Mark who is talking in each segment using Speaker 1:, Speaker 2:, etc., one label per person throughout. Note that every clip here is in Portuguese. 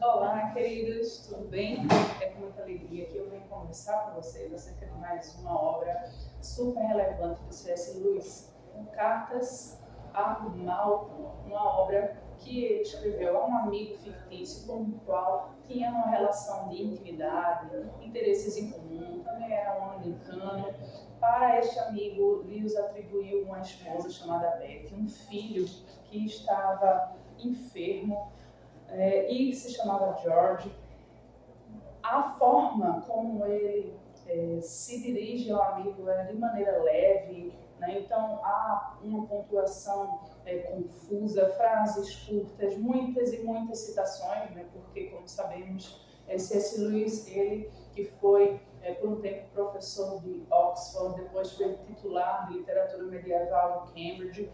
Speaker 1: Olá, queridos, tudo bem? É com muita alegria que eu venho conversar com vocês acerca de mais uma obra super relevante do C.S. Lewis, Cartas a Malcolm, uma obra que ele escreveu a um amigo fictício com o qual tinha uma relação de intimidade, interesses em comum, também era um anglicano. Para este amigo, Lewis atribuiu uma esposa chamada Betty, um filho que estava enfermo, e se chamava George. A forma como ele se dirige ao amigo é de maneira leve, né? Então há uma pontuação confusa, frases curtas, muitas e muitas citações, né? Porque, como sabemos, C.S. Lewis, ele que foi por um tempo professor de Oxford, depois foi titular de literatura medieval em Cambridge,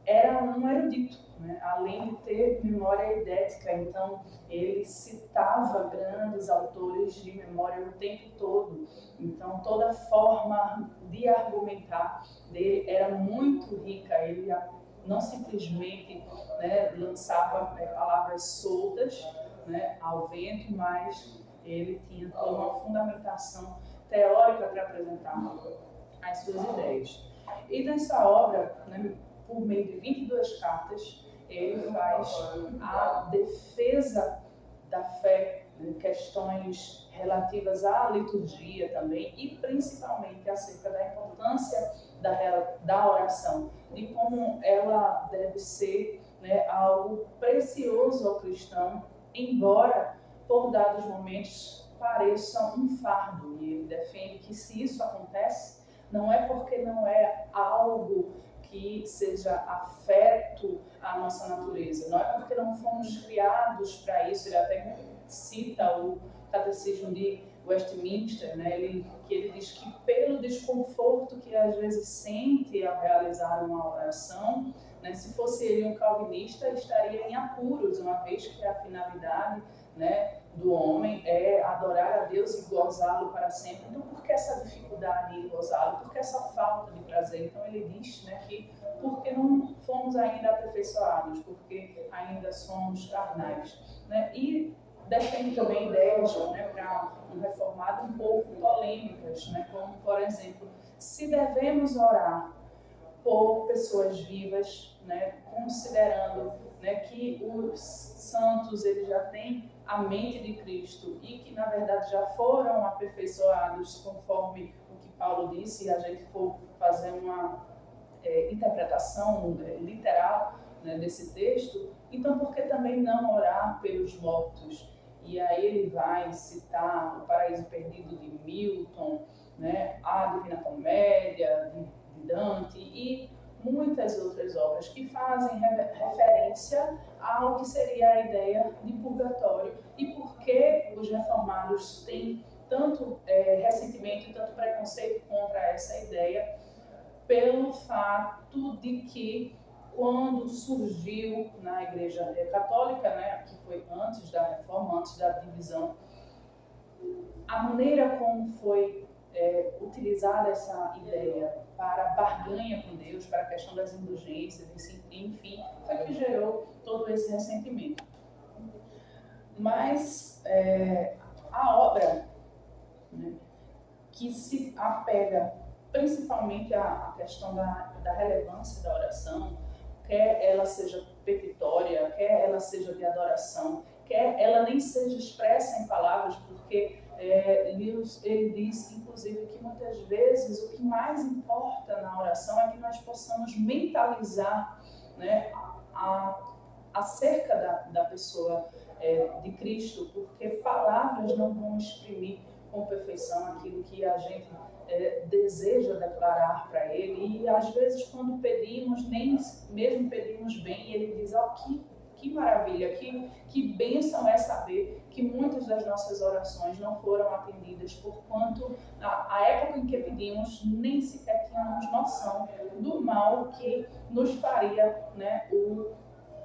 Speaker 1: era um erudito, né? Além de ter memória idética, então ele citava grandes autores de memória o tempo todo. Então toda a forma de argumentar dele era muito rica. Ele não simplesmente, né, lançava palavras soltas, né, ao vento, mas ele tinha toda uma fundamentação teórica para apresentar as suas ideias. E nessa obra, né, por meio de 22 cartas, ele faz a defesa da fé, né, questões relativas à liturgia também, e principalmente acerca da importância da oração, de como ela deve ser, né, algo precioso ao cristão, embora por dados momentos pareça um fardo. E ele defende que se isso acontece, não é porque não é algo que seja afeto à nossa natureza. Não é porque não fomos criados para isso. Ele até cita o Catecismo de Westminster, né? Que ele diz que pelo desconforto que às vezes sente ao realizar uma oração, né, se fosse ele um calvinista, estaria em apuros, uma vez que a finalidade, né, do homem é adorar a Deus e gozá-lo para sempre. Então, por que essa dificuldade em gozá-lo? Por que essa falta de prazer? Então, ele diz, né, que porque não fomos ainda aperfeiçoados, porque ainda somos carnais, né? E defende também ideias, né, para um reformado um pouco polêmicas, né, como, por exemplo, se devemos orar por pessoas vivas, né, considerando, né, que os santos eles já têm a mente de Cristo e que na verdade já foram aperfeiçoados conforme o que Paulo disse, e a gente for fazer uma interpretação literal, né, desse texto, então por que também não orar pelos mortos? E aí ele vai citar O Paraíso Perdido de Milton, né, a Divina Comédia de Dante e muitas outras obras que fazem referência ao que seria a ideia de purgatório e por que os reformados têm tanto ressentimento e tanto preconceito contra essa ideia, pelo fato de que quando surgiu na Igreja Católica, né, que foi antes da Reforma, antes da divisão, a maneira como foi utilizada essa ideia para barganha com Deus, para a questão das indulgências, enfim, foi que gerou todo esse ressentimento. Mas a obra, né, que se apega principalmente à questão da relevância da oração, quer ela seja petitória, quer ela seja de adoração, quer ela nem seja expressa em palavras, porque ele diz, inclusive, que muitas vezes o que mais importa na oração é que nós possamos mentalizar, né, acerca da pessoa de Cristo, porque palavras não vão exprimir com perfeição aquilo que a gente deseja declarar para Ele. E às vezes quando pedimos, nem mesmo pedimos bem, Ele diz, que maravilha, que bênção é saber que muitas das nossas orações não foram atendidas, porquanto a época em que pedimos nem sequer tínhamos noção do mal que nos faria, né, o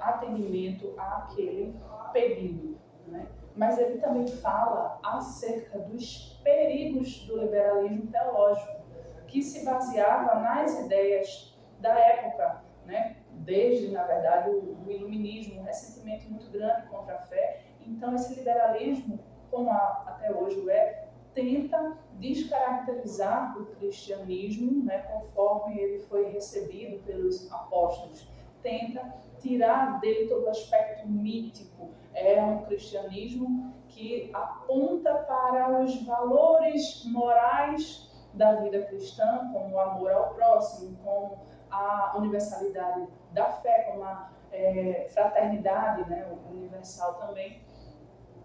Speaker 1: atendimento àquele pedido, né? Mas ele também fala acerca dos perigos do liberalismo teológico, que se baseava nas ideias da época, né? Desde, na verdade, o iluminismo, um ressentimento muito grande contra a fé. Então, Então, esse liberalismo, como até hoje o é, tenta descaracterizar o cristianismo, né, conforme ele foi recebido pelos apóstolos. Tenta tirar dele todo o aspecto mítico. É um cristianismo que aponta para os valores morais da vida cristã, como o amor ao próximo, como a universalidade da fé, como a fraternidade, né, universal também,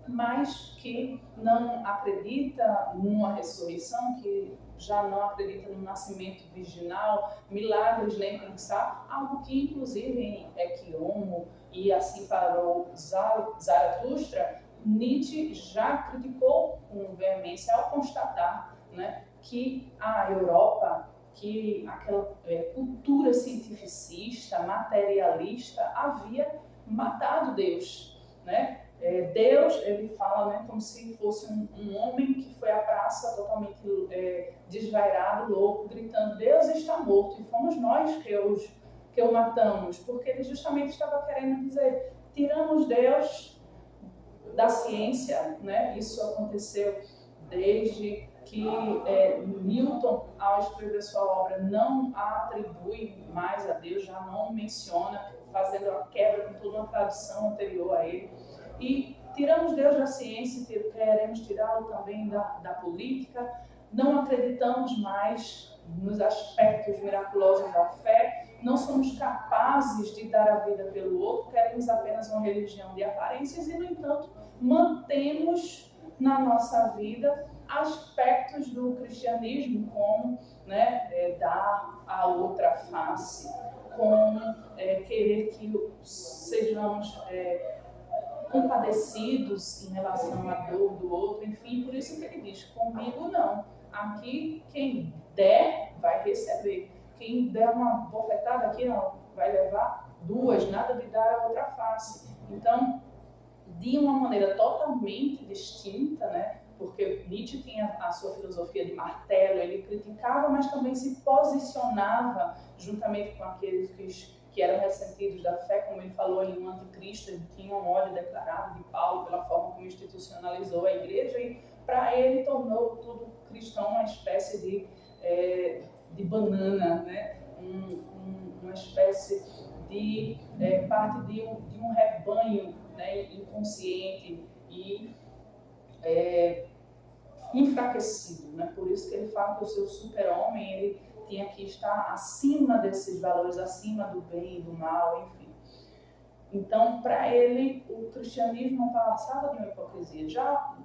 Speaker 1: mas que não acredita numa ressurreição, que já não acredita no nascimento virginal, milagres nem pensar, algo que inclusive em Ecce Homo e assim falou Zaratustra, Nietzsche já criticou com veemência ao constatar, né, que a Europa, que aquela cultura cientificista, materialista, havia matado Deus, né? Deus, ele fala, né, como se fosse um homem que foi à praça totalmente desvairado, louco, gritando: Deus está morto, e fomos nós que o matamos, porque ele justamente estava querendo dizer: tiramos Deus da ciência, né? Isso aconteceu desde que Newton, ao escrever sua obra, não a atribui mais a Deus, já não menciona, fazendo a quebra com toda uma tradição anterior a ele. E tiramos Deus da ciência, queremos tirá-lo também da política, não acreditamos mais nos aspectos miraculosos da fé, não somos capazes de dar a vida pelo outro, queremos apenas uma religião de aparências e, no entanto, mantemos na nossa vida aspectos do cristianismo, como, né, dar a outra face, como querer que sejamos compadecidos em relação à dor do outro, enfim, por isso que ele diz: comigo não. Aqui quem der vai receber. Quem der uma bofetada aqui, ó, vai levar duas, nada de dar a outra face. Então, de uma maneira totalmente distinta, né? Porque Nietzsche tinha a sua filosofia de martelo, ele criticava, mas também se posicionava juntamente com aqueles que eram ressentidos da fé, como ele falou em Um Anticristo. Ele tinha um ódio declarado de Paulo pela forma como institucionalizou a igreja, e para ele tornou tudo cristão uma espécie de banana, né? Uma espécie de parte de um rebanho, né, inconsciente e enfraquecido, né? Por isso que ele fala que o seu super-homem, ele tinha que estar acima desses valores, acima do bem e do mal, enfim. Então, para ele, o cristianismo não passava de uma hipocrisia. Já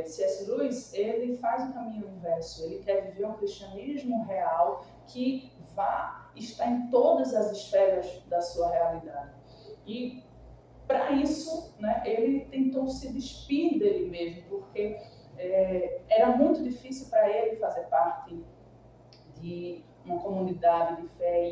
Speaker 1: C.S. Lewis, ele faz o caminho inverso. Ele quer viver um cristianismo real que vá estar em todas as esferas da sua realidade. E, para isso, né, ele tentou se despir dele mesmo, porque era muito difícil para ele fazer parte de uma comunidade de fé,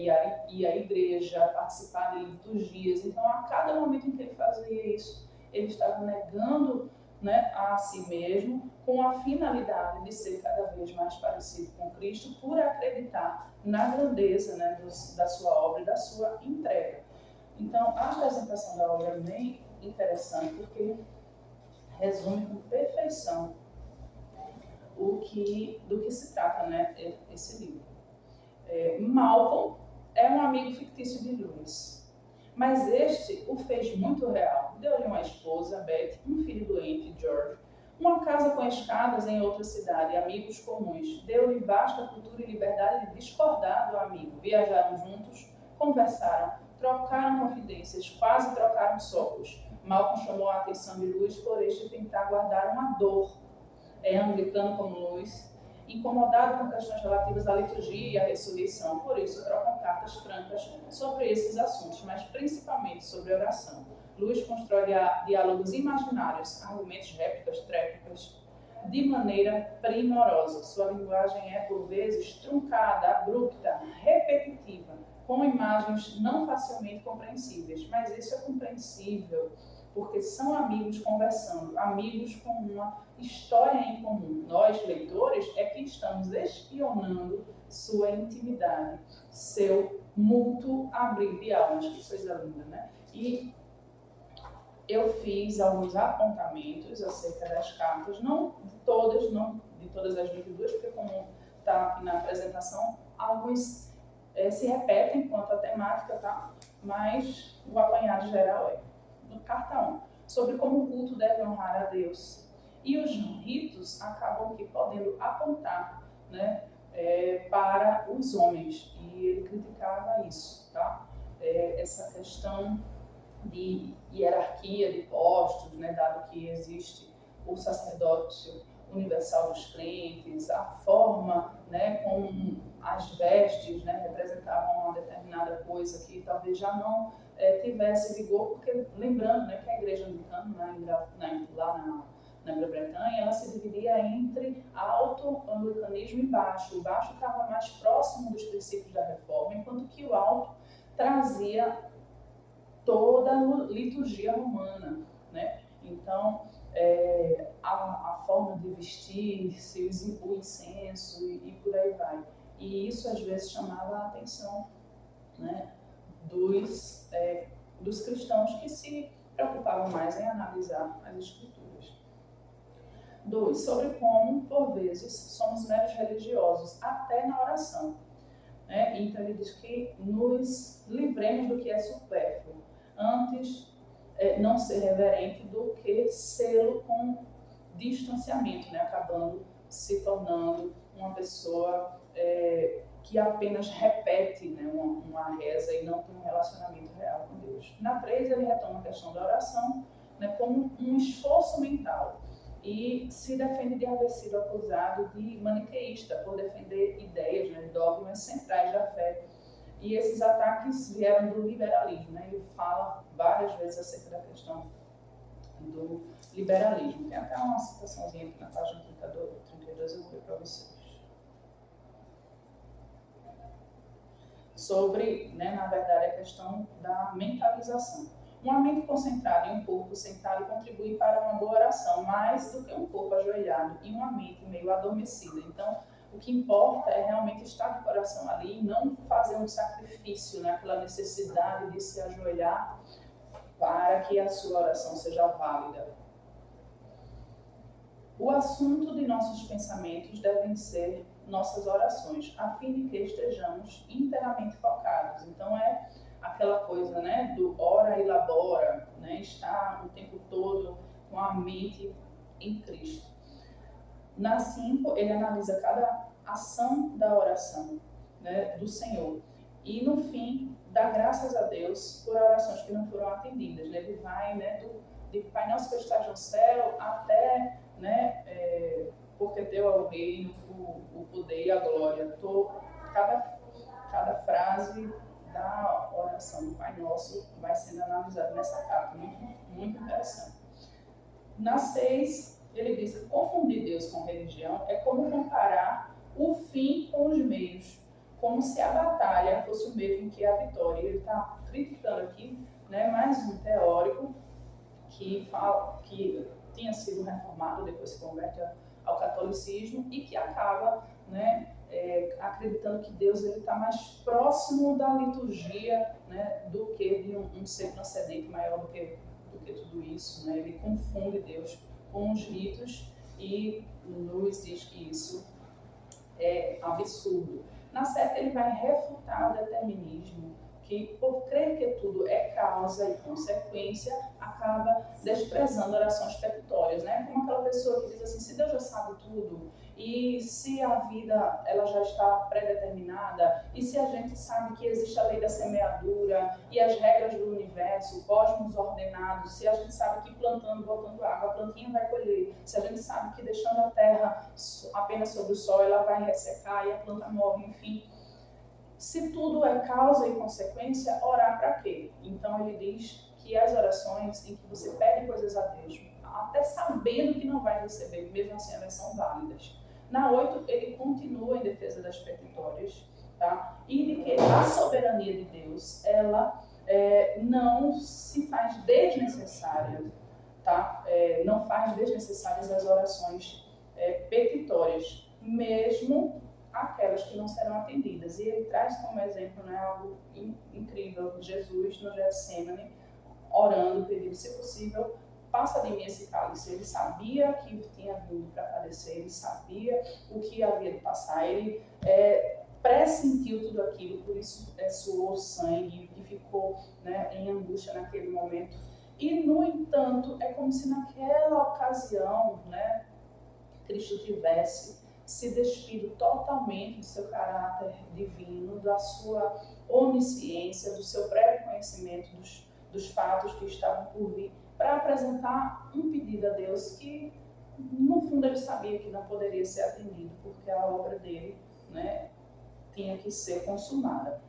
Speaker 1: ir à igreja, participar de liturgias. Então, a cada momento em que ele fazia isso, ele estava negando, né, a si mesmo, com a finalidade de ser cada vez mais parecido com Cristo, por acreditar na grandeza, né, da sua obra e da sua entrega. Então, a apresentação da obra é bem interessante, porque resume com perfeição do que se trata, né, esse livro. Malcolm é um amigo fictício de Lewis, mas este o fez muito real. Deu-lhe uma esposa, Beth, um filho doente, George, uma casa com escadas em outra cidade, amigos comuns. Deu-lhe vasta cultura e liberdade de discordar do amigo. Viajaram juntos, conversaram, trocaram confidências, quase trocaram socos. Malcolm chamou a atenção de Lewis por este tentar guardar uma dor. Anglicano como Lewis, incomodado com questões relativas à liturgia e à ressurreição. Por isso, trocam cartas francas sobre esses assuntos, mas principalmente sobre oração. Lewis constrói diálogos imaginários, argumentos, réplicas, tréplicas, de maneira primorosa. Sua linguagem é, por vezes, truncada, abrupta, repetitiva, com imagens não facilmente compreensíveis, mas isso é compreensível, porque são amigos conversando, amigos com uma história em comum. Nós, leitores, é que estamos espionando sua intimidade, seu mútuo abrir de almas. Que coisa linda, né? E eu fiz alguns apontamentos acerca das cartas, não de todas as 22, porque como está aqui na apresentação, alguns se repetem quanto à temática, tá? Mas o apanhado geral é, no carta 1, sobre como o culto deve honrar a Deus. E os ritos acabam aqui podendo apontar, né, para os homens, e ele criticava isso, tá? Essa questão de hierarquia de postos, né, dado que existe o sacerdócio universal dos crentes, a forma, né, como as vestes, né, representavam uma determinada coisa que talvez já não tivesse vigor, porque lembrando, né, que a igreja anglicana, lá na Grã-Bretanha, ela se dividia entre alto anglicanismo e baixo. O baixo estava mais próximo dos princípios da reforma, enquanto que o alto trazia toda a liturgia romana, né? Então, a forma de vestir-se, o incenso e por aí vai. E isso às vezes chamava a atenção, né, dos cristãos que se preocupavam mais em analisar as escrituras. 2. Sobre como, por vezes, somos meros religiosos, até na oração. Né? Então ele diz que nos livremos do que é supérfluo, antes não ser reverente do que sê-lo com distanciamento, né? Acabando se tornando uma pessoa que apenas repete, né, uma reza e não tem um relacionamento real com Deus. Na 3 ele retoma a questão da oração, né, como um esforço mental, e se defende de haver sido acusado de maniqueísta por defender ideias, né, dogmas centrais da fé. E esses ataques vieram do liberalismo, né? Ele fala várias vezes acerca da questão do liberalismo. Tem até uma citaçãozinha aqui na página 32, eu vou ler para vocês. Sobre, né, na verdade, a questão da mentalização. Uma mente concentrada em um corpo sentado contribui para uma boa oração, mais do que um corpo ajoelhado e uma mente meio adormecida. Então, o que importa é realmente estar de coração ali e não fazer um sacrifício, né, aquela necessidade de se ajoelhar para que a sua oração seja válida. O assunto de nossos pensamentos devem ser nossas orações, a fim de que estejamos inteiramente focados. Então, é aquela coisa, né, do ora e labora, né, estar o tempo todo com a mente em Cristo. Na 5, ele analisa cada ação da oração, né, do Senhor. E no fim, dá graças a Deus por orações que não foram atendidas. Ele vai, né, de Pai Nosso que estás no céu até, né, porque teu é o reino, o poder e a glória. Cada frase da oração do Pai Nosso vai sendo analisada nessa carta. Muito, muito interessante. Na 6, ele diz que confundir Deus com religião é como comparar o fim com os meios, como se a batalha fosse o mesmo que a vitória. Ele está criticando aqui, né, mais um teórico que tinha sido reformado, depois se converte ao catolicismo e que acaba, né, acreditando que Deus está mais próximo da liturgia, né, do que de um ser transcendente maior do que tudo isso. Né? Ele confunde Deus com os ritos e Lewis diz que isso é absurdo. Na 7 ele vai refutar o determinismo, que por crer que tudo é causa e consequência, acaba desprezando orações petitórias, né? Como aquela pessoa que diz assim, se Deus já sabe tudo, e se a vida ela já está pré-determinada, e se a gente sabe que existe a lei da semeadura e as regras do universo, o cosmos ordenado, se a gente sabe que plantando, botando água, a plantinha vai colher, se a gente sabe que deixando a terra apenas sobre o sol, ela vai ressecar e a planta morre, enfim. Se tudo é causa e consequência, orar para quê? Então ele diz que as orações em que você pede coisas a Deus, até sabendo que não vai receber, mesmo assim elas são válidas. Na 8, ele continua em defesa das petitórias, tá? E de que a soberania de Deus, ela não se faz desnecessária, tá? Não faz desnecessárias as orações petitórias, mesmo aquelas que não serão atendidas. E ele traz como exemplo, né, algo incrível. Jesus, no Getsemane, orando, pedindo, se possível, passa de mim esse cálice. Ele sabia que tinha vindo para padecer, ele sabia o que havia de passar, ele pressentiu tudo aquilo, por isso suou sangue e ficou, né, em angústia naquele momento. E, no entanto, é como se naquela ocasião, né, Cristo tivesse se despido totalmente do seu caráter divino, da sua onisciência, do seu prévio conhecimento dos fatos que estavam por vir, para apresentar um pedido a Deus que, no fundo, ele sabia que não poderia ser atendido, porque a obra dele, né, tinha que ser consumada.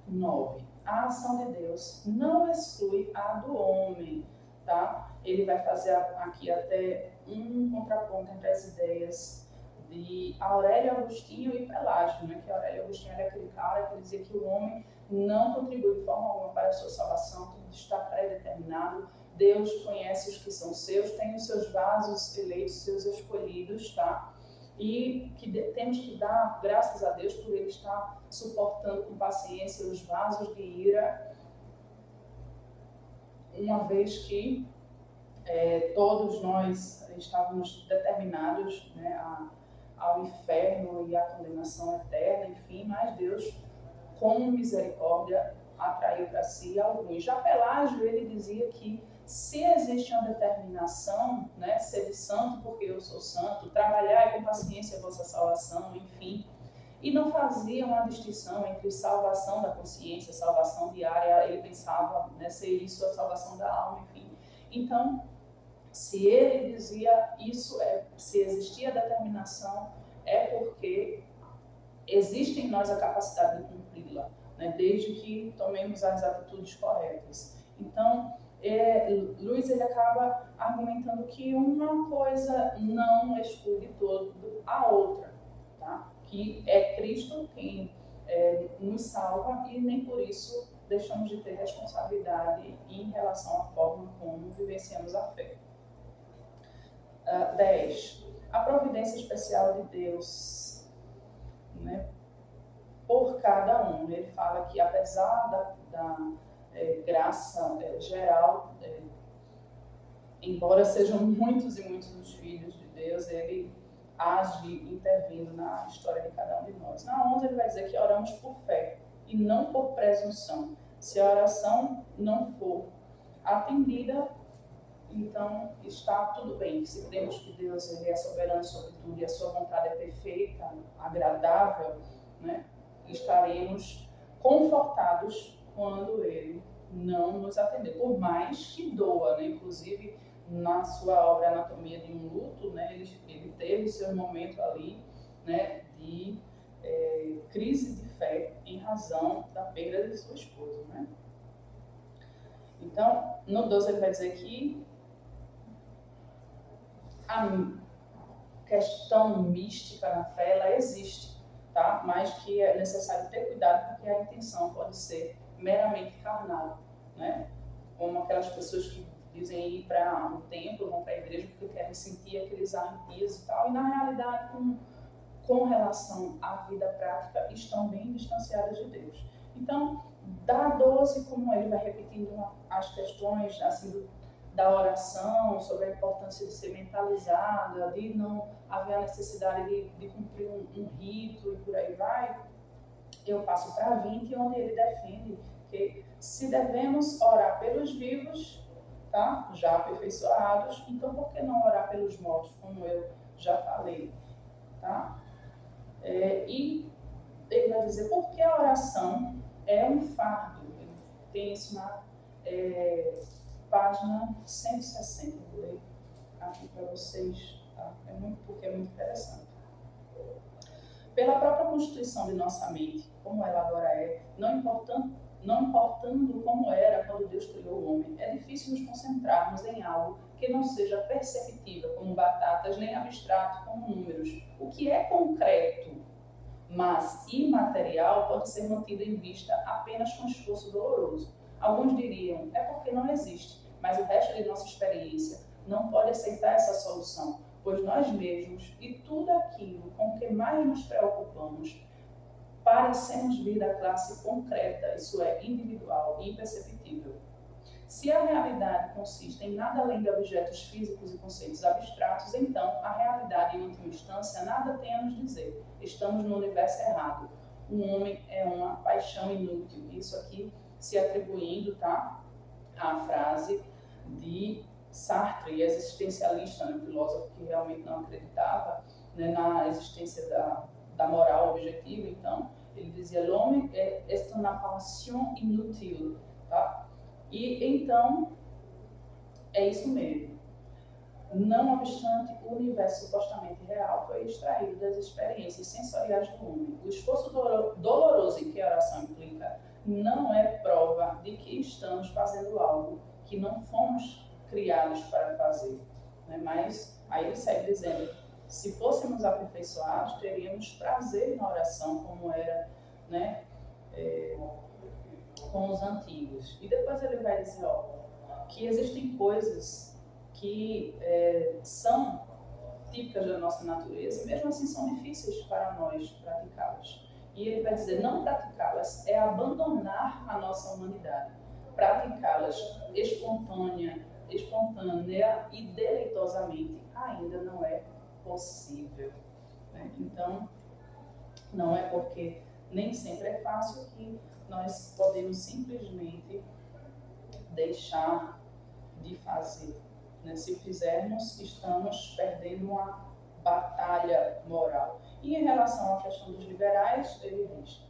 Speaker 1: 9. A ação de Deus não exclui a do homem, tá? Ele vai fazer aqui até um contraponto entre as ideias de Aurélio Agostinho e Pelágio, né? Que Aurélio Agostinho era aquele cara que dizia que o homem não contribui de forma alguma para a sua salvação, tudo está predeterminado. Deus conhece os que são seus, tem os seus vasos eleitos, seus escolhidos, tá? E que temos que dar graças a Deus por ele estar suportando com paciência os vasos de ira, uma vez que todos nós estávamos determinados, né, ao inferno e à condenação eterna, enfim, mas Deus, com misericórdia, atraiu para si alguns. Já Pelágio, ele dizia que se existe uma determinação, né, ser santo porque eu sou santo, trabalhar com paciência a vossa salvação, enfim, e não fazia uma distinção entre salvação da consciência, salvação diária, ele pensava, né, ser isso a salvação da alma, enfim. Então, se ele dizia isso, se existia determinação, é porque existe em nós a capacidade de cumpri-la, né, desde que tomemos as atitudes corretas. Então, Luiz ele acaba argumentando que uma coisa não exclui de todo a outra, tá? Que é Cristo quem nos salva e nem por isso deixamos de ter responsabilidade em relação à forma como vivenciamos a fé. 10. A providência especial de Deus, né, por cada um. Ele fala que apesar da graça geral, embora sejam muitos e muitos os filhos de Deus, ele age intervindo na história de cada um de nós. Na 11 ele vai dizer que oramos por fé e não por presunção. Se a oração não for atendida, então está tudo bem. Se cremos que Deus ele é soberano sobre tudo e a sua vontade é perfeita, agradável, né, estaremos confortados quando ele não nos atender, por mais que doa, né? Inclusive na sua obra Anatomia de um Luto, né, ele teve o seu momento ali, né, de crise de fé em razão da perda de sua esposa, né? Então, no 12 ele vai dizer que a questão mística na fé, ela existe, tá? Mas que é necessário ter cuidado porque a intenção pode ser meramente carnal, né? Como aquelas pessoas que dizem ir para um templo, vão para a igreja porque querem sentir aqueles arrepios e tal, e na realidade, com relação à vida prática, estão bem distanciadas de Deus. Então, da 12, como ele vai repetindo as questões assim, da oração, sobre a importância de ser mentalizada, de não haver a necessidade de cumprir um rito e por aí vai, eu passo para 20, onde ele defende que se devemos orar pelos vivos, tá? Já aperfeiçoados, então por que não orar pelos mortos, como eu já falei, tá? E ele vai dizer por que a oração é um fardo. Ele tem isso na página 160, vou ler aqui para vocês, tá? Porque é muito interessante. Pela própria constituição de nossa mente, como ela agora é, não importando como era quando Deus criou o homem, é difícil nos concentrarmos em algo que não seja perceptível, como batatas, nem abstrato, como números. O que é concreto, mas imaterial, pode ser mantido em vista apenas com esforço doloroso. Alguns diriam, é porque não existe, mas o resto de nossa experiência não pode aceitar essa solução, pois nós mesmos e tudo aquilo com que mais nos preocupamos parecemos vir da classe concreta, isso é, individual e imperceptível. Se a realidade consiste em nada além de objetos físicos e conceitos abstratos, então a realidade, em última instância, nada tem a nos dizer. Estamos no universo errado. O homem é uma paixão inútil. Isso aqui se atribuindo, tá, à frase de Sartre, existencialista, né, um filósofo que realmente não acreditava, né, na existência da moral objetiva. Então, ele dizia: l'homme est une passion inutile. Tá? E então, é isso mesmo. Não obstante, o universo supostamente real foi extraído das experiências sensoriais do homem. O esforço doloroso que a oração implica não é prova de que estamos fazendo algo que não fomos criados para fazer. Né? Mas aí ele segue dizendo: se fôssemos aperfeiçoados, teríamos prazer na oração, como era, né, com os antigos. E depois ele vai dizer, que existem coisas que são típicas da nossa natureza, e mesmo assim são difíceis para nós praticá-las. E ele vai dizer: não praticá-las é abandonar a nossa humanidade. Praticá-las espontânea e deleitosamente ainda não é possível. Né? Então, não é porque nem sempre é fácil que nós podemos simplesmente deixar de fazer. Né? Se fizermos, estamos perdendo uma batalha moral. E em relação à questão dos liberais, ele diz: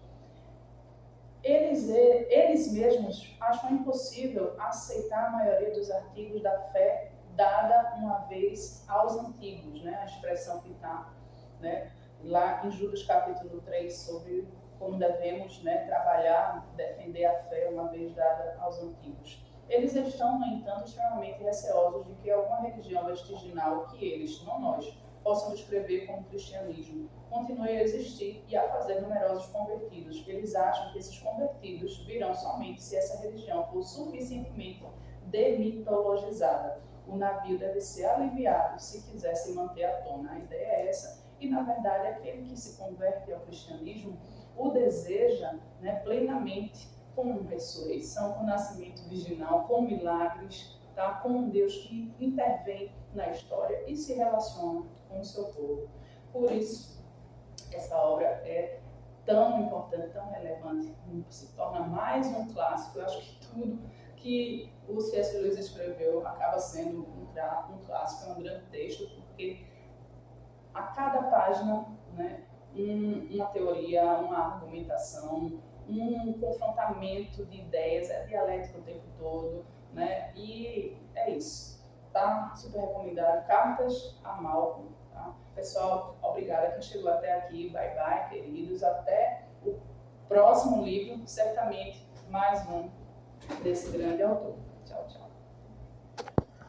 Speaker 1: eles mesmos acham impossível aceitar a maioria dos artigos da fé dada uma vez aos antigos, né? A expressão que está, né, lá em Judas capítulo 3, sobre como devemos, né, trabalhar, defender a fé uma vez dada aos antigos. Eles estão, no entanto, extremamente receosos de que alguma religião vestiginal que eles, não nós, possam descrever como cristianismo, continue a existir e a fazer numerosos convertidos. Eles acham que esses convertidos virão somente se essa religião for suficientemente demitologizada. O navio deve ser aliviado se quiser se manter à tona. A ideia é essa. E, na verdade, aquele que se converte ao cristianismo o deseja, né, plenamente, com ressurreição, com nascimento virginal, com milagres, tá? Com um Deus que intervém na história e se relaciona com o seu povo. Por isso, essa obra é tão importante, tão relevante, se torna mais um clássico. Eu acho que tudo que o C.S. Lewis escreveu acaba sendo um clássico, é um grande texto, porque a cada página, né, uma teoria, uma argumentação, um confrontamento de ideias, é dialética o tempo todo, né? E é isso, tá? Super recomendado. Cartas a Malcolm, tá? Pessoal, obrigada quem chegou até aqui. Bye bye, queridos. Até o próximo livro, certamente mais um desse grande autor. Tchau, tchau.